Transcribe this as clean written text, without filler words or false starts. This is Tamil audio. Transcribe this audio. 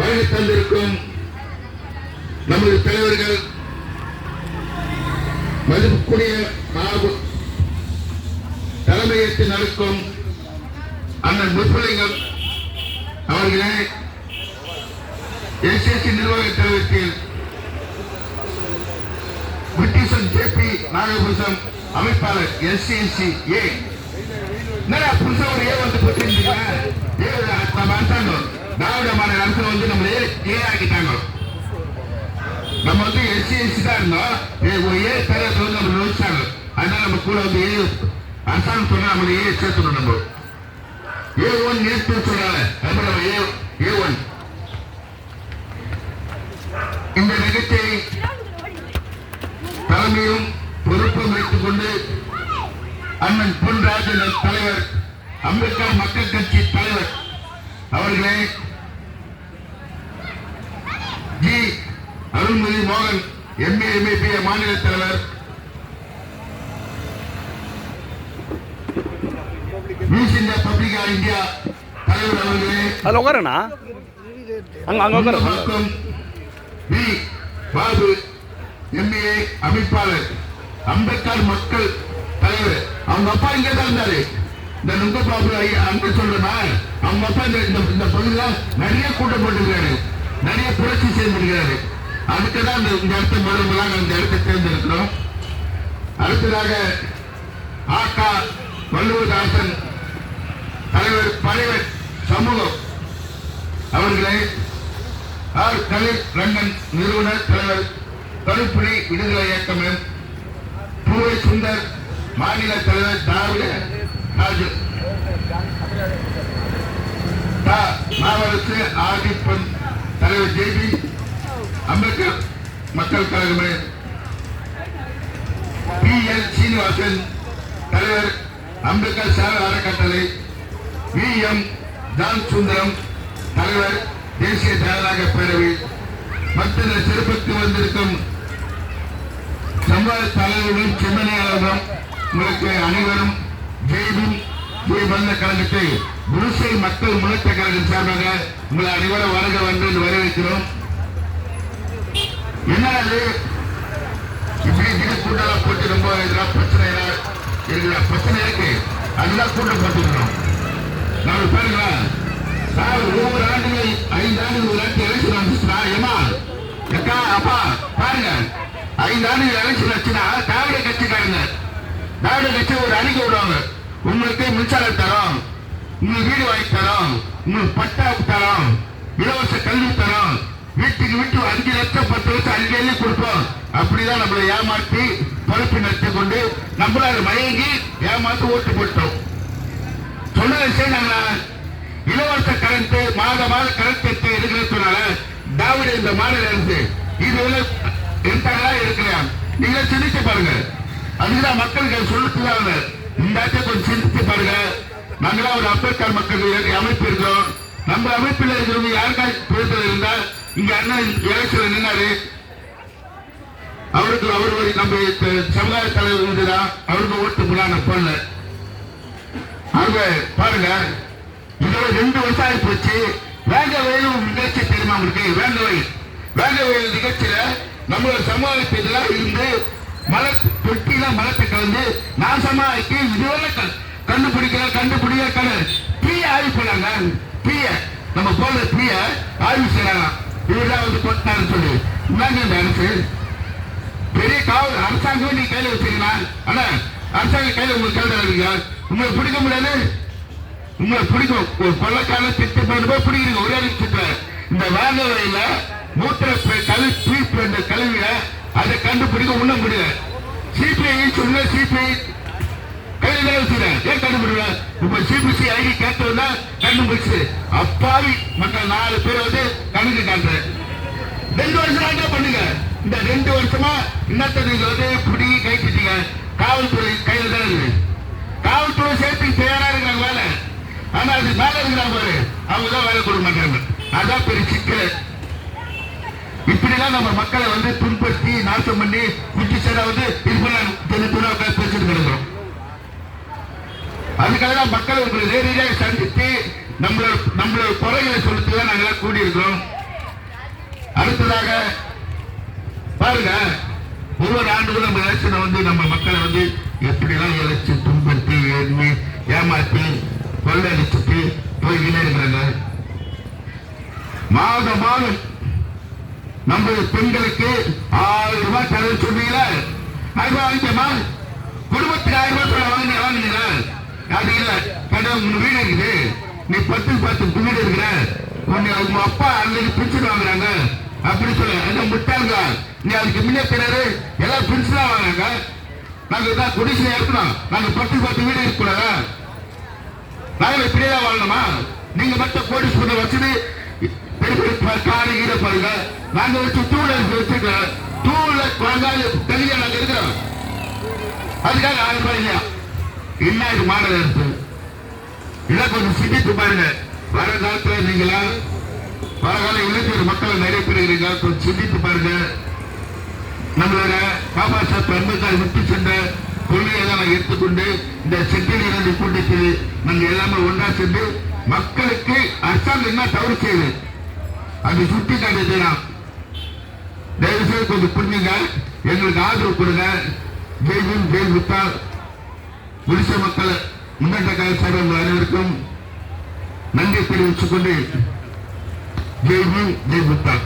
வருகை தந்திருக்கும் நமது தலைவர்கள் மதிப்புக்குரிய தலைமையேற்று நடக்கும் அண்ணன் முத்துலிங்கம் அவர்களே, எஸ்எஸ்சி நிர்வாக தலைவர்கள் பிரிட்டிஷன் ஜேபி நாகபூஷன் அமைப்பாளர் எஸ்சிஎஸ்சி ஏ புதுசா ஒரு ஏ வந்து போட்டிருந்தீங்க. திராவிட மாநில அரசு வந்து நம்ம ஏ ஆக்கிட்டாங்க. நம்ம வந்து எஸ்சிஎஸ்சி தான் இருந்தோம். ஏ பேரத்தை வந்து நம்ம நோச்சாங்க. அதனால நம்ம கூட வந்து ஏ அரசாங்கம் சொன்னா நம்ம ஏ சேர்த்துணும். நம்ம A1 நேற்று சொல்றாங்க. அப்புறம் A1 இந்த நிகழ்ச்சியை தலைமையும் பொறுப்பும் வைத்துக் கொண்டு அண்ணன் பொன்ராஜன் தலைவர், அம்பேத்கர் மக்கள் கட்சி தலைவர் அவர்களே, ஜி அருள்மொழி மோகன் எம்ஏ எம்ஏபி மாநில தலைவர், பப்ளிக் இந்தியா தலைவர் அவர்களே, பாபு எம்ஏ அமைப்பாளர், அம்பேத்கர் மக்கள் தலைவர். அவங்க அப்பா இங்கே தான் இருந்தாரு. இந்த நுங்க பாபு அங்க சொல்றேன்னா அவங்க அப்பா இந்த பகுதியில் நிறைய கூட்டம் போட்டிருக்காரு, நிறைய புரட்சி செய்திருக்கிறாரு. அதுக்குதான் இந்த இடத்தை முதல்வராக இந்த இடத்தை தேர்ந்தெடுக்கிறோம். அடுத்ததாக ஆகா வள்ளுவதாசன் தலைவர், பழைய சமூகம் அவர்களே, ஆர் கலை ரங்கன் நிறுவனர் தலைவர், கருப்புலி விடுதலை இயக்கம், பூவை சுந்தர் மாநில தலைவர், திராவிட ராஜு மாவரசு ஆதிப்பன் தலைவர், ஜேபி அம்பேத்கர் மக்கள் கழகமே, பி எல் சீனிவாசன் தலைவர், அம்பேத்கர் சேவை அறக்கட்டளை, வி எம் ஜான் சுந்தரம் தலைவர், தேசிய ஜனநாயக பேரவை. மற்ற சிறப்புக்கு வந்திருக்கும் சமுதாய தலைவர்களும் சிந்தனையாளர்களும் உங்களுக்கு அனைவரும் ஜெய்பும் ஜெய்பந்த கழகத்தை குருசை மக்கள் முன்னேற்ற கழகம் சார்பாக உங்களை அனைவரும் வருக வந்து வரவேற்கிறோம். என்னது இப்படி கூட்டம் போட்டு ரொம்ப இதெல்லாம் பிரச்சனை இருக்கு. அதுதான் கூட்டம் போட்டுக்கிறோம். நாங்கள் பாருங்களா, ஒவ்வொரு ஆண்டுகள் 5 ஆண்டுகள் ஒரு ஆண்டு எலெக்ஷன் வந்துச்சுன்னா ஏமா அக்கா அப்பா பாருங்க, 5 ஆண்டுகள் எலெக்ஷன் வச்சுன்னா திராவிட கட்சிக்காரங்க, திராவிட கட்சி ஒரு அறிக்கை விடுவாங்க. உங்களுக்கு மின்சாரம் தரோம், உங்களுக்கு வீடு வாங்கி தரோம், உங்களுக்கு பட்டா தரோம், இலவச கல்வி தரோம், வீட்டுக்கு வீட்டு 5 லட்சம் 10 லட்சம் அங்கேயே கொடுப்போம். அப்படிதான் நம்மளை ஏமாற்றி பொறுப்பு நடத்தி கொண்டு நம்மளால மயங்கி ஏமாற்றி ஓட்டு போட்டோம். சொன்ன விஷயம் நாங்களா இலவச கரண்ட் மாத கரண்ட் இருக்கிறதுனால திராவிட இந்த மாநில அரசு இது எந்தா இருக்கிறான். நீங்க சிந்திச்சு பாருங்க. அதுதான் மக்களுக்கு சொல்லுறாங்க. இந்த கொஞ்சம் சிந்திச்சு பாருங்க. நாங்களா ஒரு அம்பேத்கர் மக்கள் அமைப்பு இருக்கிறோம். நம்ம அமைப்பில் இருக்கிறவங்க யாருக்காச்சும் பேசுறது இருந்தா இங்க அண்ணன் எலெக்ஷன் நின்னாரு, அவருக்கு அவர் நம்ம சமுதாய தலைவர் இருந்துதான் அவருக்கு ஓட்டு போலாம் போடல. பாருங்க, இதோட 2 வருஷம் ஆகி போச்சு. வேங்க வயலும் நிகழ்ச்சி தெரியுமா உங்களுக்கு? வேங்க வயல் நிகழ்ச்சியில நம்மளோட சமுதாயத்தில் இருந்து மலை தொட்டியில மலத்தை கலந்து நாசமாக்கி இதுவரை கண்டுபிடிக்க பிரிய ஆய்வு பண்ணாங்க. பிரிய நம்ம போல பிரிய ஆய்வு செய்யறாங்க. இவர்தான் வந்து கொட்டினாரு சொல்லி இந்தாங்க இந்த அரசு பெரிய காவல் அரசாங்கம் நீ கையில வச்சிருக்கீங்களா? ஆனா அரசாங்க கையில உங்களுக்கு கையில இருக்கீங்க. உங்களுக்கு பிடிக்க முடியாது. உங்களுக்கு பிடிக்கும். ஒரு கொள்ளக்கான திட்டு போய் பிடிக்கிறீங்க. ஒரே திட்ட இந்த வேங்க வரையில மூத்திர கல்விய அதை கண்டுபிடிக்க உண்ண முடியல. சிபிஐ சொன்ன சிபிஐ கையில வச்சுக்கிறேன். ஏன் கண்டுபிடிக்கல? இப்ப சிபிசி ஐடி கேட்டதுன்னா கண்டுபிடிச்சு அப்பாவி மக்கள் 4 பேர் வந்து கணக்கு காட்டுறேன். 2 வருஷம் பண்ணுங்க. இந்த 2 வருஷமா இன்னத்தை நீங்க வந்து பிடிங்கி கைப்பிட்டீங்க. காவல்துறை கையில தான் இருக்கு. காவல்துறை சேர்த்து தயாரா இருக்காங்க வேலை. ஆனா அது மேல இருக்கிறாங்க பாரு, அவங்கதான் வேலை கொடுக்க மாட்டாங்க. அதான் பெரிய சிக்கல். இப்படிதான் நம்ம மக்களை வந்து துன்படுத்தி நாசம் பண்ணி குட்டிச்சேரா வந்து இது பண்ண பேசிட்டு கிடக்கிறோம். அதுக்காக தான் மக்களை நேரடியாக சந்தித்து நம்மளோட குறைகளை சொல்லிட்டு தான் நாங்களாம் கூடி இருக்கிறோம். அடுத்ததாக பாருங்க, ஒவ்வொரு ஆண்டுகளும் நம்ம எலெக்ஷனை வந்து நம்ம மக்களை வந்து எப்படிலாம் இழைச்சி துன்படுத்தி ஏமாற்றி கொள்ளடிச்சுட்டு போய்கிட்டே இருக்கிறாங்க. மாதம் மாதம் நம்ம பெண்களுக்கு 1000 ரூபாய் தர சொன்னீங்களா? 1000 ரூபாய் வாங்கிக்கமா? குடும்பத்துக்கு 1000 ரூபாய் வாங்கினீங்களா? அது இல்ல, கடன் உங்க வீடு இருக்குது, நீ 10 வீடு இருக்கிற, உங்க அப்பா அன்னைக்கு பிரிச்சுட்டு வாங்குறாங்க அப்படி சொல்ல அந்த முட்டாங்க. நீ அதுக்கு முன்னே தெரியாது, எல்லாம் பிரிச்சு தான் வாங்குறாங்க. நாங்க தான் குடிசை இருக்கணும், நாங்க 10 வீடு இருக்கக்கூடாதா? நாங்க இப்படியேதான் வாழணுமா? நீங்க மட்டும் கோடீஸ்வரர் வச்சுட்டு காடு ஈர பாருங்க, நாங்க வச்சு டூலர் வச்சுக்கிறோம். டூலர் வாங்காத தனியா நாங்க இருக்கிறோம். அதுக்காக 1000 ரூபாய் இல்லையா? என்ன இது மாடல் இருக்கு? இதான் கொஞ்சம் சிந்தித்து பாருங்க. வர காலத்துல நீங்களா பலகால இளைஞர் மக்கள் நிறைய பேர் இருக்கீங்க, கொஞ்சம் சிந்தித்து பாருங்க. நம்மளோட பாபா சாஹிப் அம்பேத்கர் விட்டு சென்ற கொள்கையை தான் எடுத்துக்கொண்டு இந்த செட்டில் கூட்டத்தில் நாங்கள் எல்லாமே ஒன்றா சென்று மக்களுக்கு அரசாங்கம் என்ன தவறு செய்யுது அது சுட்டி காட்டுதான். தயவு செய்து கொஞ்சம் புரிஞ்சுங்க, எங்களுக்கு ஆதரவு கொடுங்க. ஜெய்பீம், ஜெய் புத்தா. ஒடிசா மக்கள் முன்னேற்ற கழக சார்பாக அனைவருக்கும் நன்றி தெரிவித்துக் கொண்டு ஜெய்பீம், ஜெய் புத்தா.